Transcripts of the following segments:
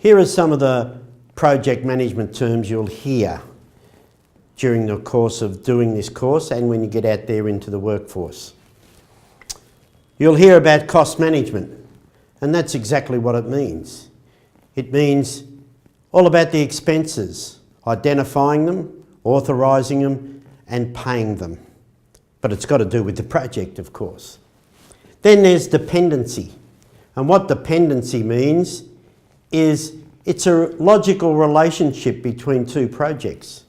Here are some of the project management terms you'll hear during the course of doing this course and when you get out there into the workforce. You'll hear about cost management, and that's exactly what it means. It means all about the expenses, identifying them, authorising them and paying them. But it's got to do with the project, of course. Then there's dependency. And what dependency means is it's a logical relationship between two projects.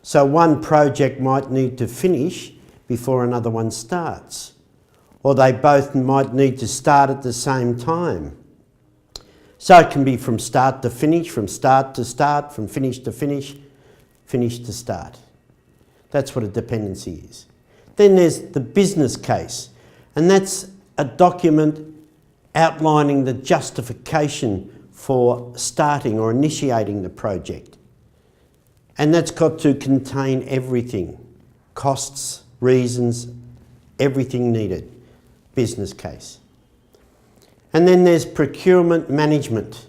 So one project might need to finish before another one starts, or they both might need to start at the same time. So it can be from start to finish, from start to start, from finish to finish, finish to start. That's what a dependency is. Then there's the business case, and that's a document outlining the justification for starting or initiating the project. And that's got to contain everything, costs, reasons, everything needed, business case. And then there's procurement management,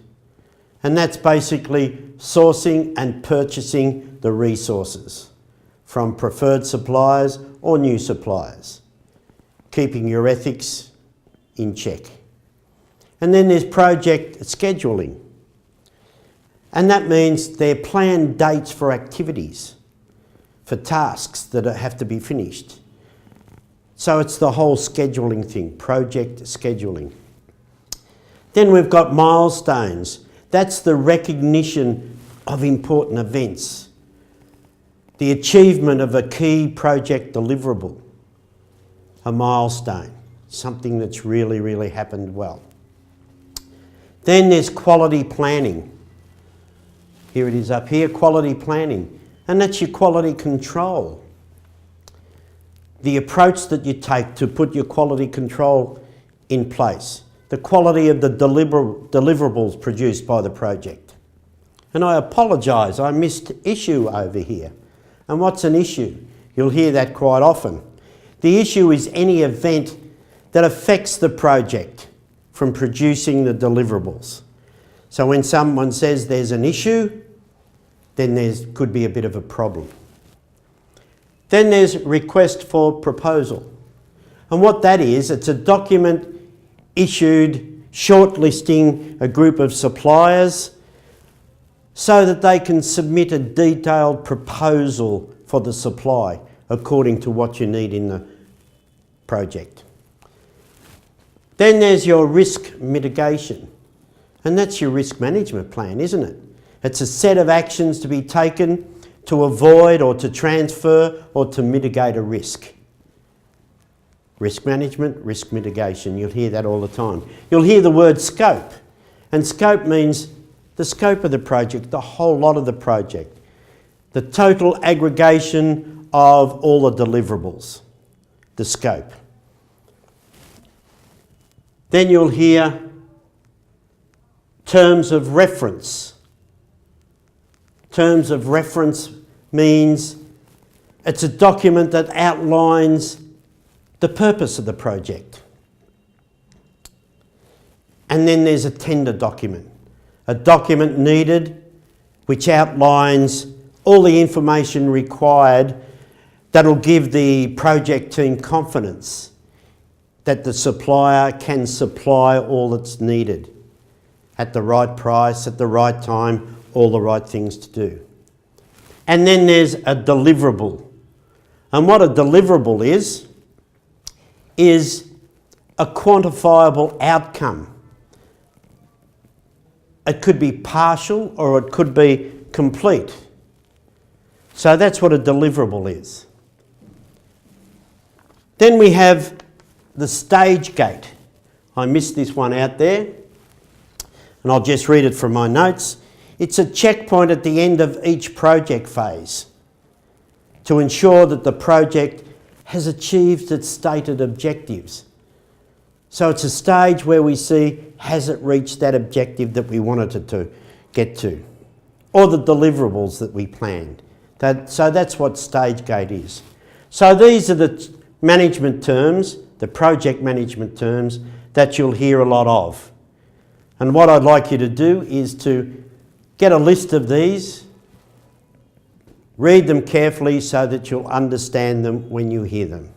and that's basically sourcing and purchasing the resources from preferred suppliers or new suppliers, keeping your ethics in check. And then there's project scheduling. And that means they're planned dates for activities, for tasks that have to be finished. So it's the whole scheduling thing, project scheduling. Then we've got milestones. That's the recognition of important events, the achievement of a key project deliverable, a milestone, something that's really, really happened well. Then there's quality planning. Here it is up here, quality planning. And that's your quality control. The approach that you take to put your quality control in place. The quality of the deliverables produced by the project. And I apologise, I missed issue over here. And what's an issue? You'll hear that quite often. The issue is any event that affects the project from producing the deliverables. So when someone says there's an issue, then there could be a bit of a problem. Then there's request for proposal. And what that is, it's a document issued shortlisting a group of suppliers so that they can submit a detailed proposal for the supply according to what you need in the project. Then there's your risk mitigation, and that's your risk management plan, isn't it? It's a set of actions to be taken to avoid or to transfer or to mitigate a risk. Risk management, risk mitigation, you'll hear that all the time. You'll hear the word scope, and scope means the scope of the project, the whole lot of the project, the total aggregation of all the deliverables, the scope. Then you'll hear terms of reference. Terms of reference means it's a document that outlines the purpose of the project. And then there's a tender document, a document needed which outlines all the information required that'll give the project team confidence that the supplier can supply all that's needed at the right price, at the right time, all the right things to do. And then there's a deliverable. And what a deliverable is a quantifiable outcome. It could be partial or it could be complete. So that's what a deliverable is. Then we have the stage gate. I missed this one out there, and I'll just read it from my notes. It's a checkpoint at the end of each project phase to ensure that the project has achieved its stated objectives. So it's a stage where we see, has it reached that objective that we wanted it to get to? Or the deliverables that we planned. So that's what stage gate is. So these are the management terms, the project management terms that you'll hear a lot of. And what I'd like you to do is to get a list of these, read them carefully so that you'll understand them when you hear them.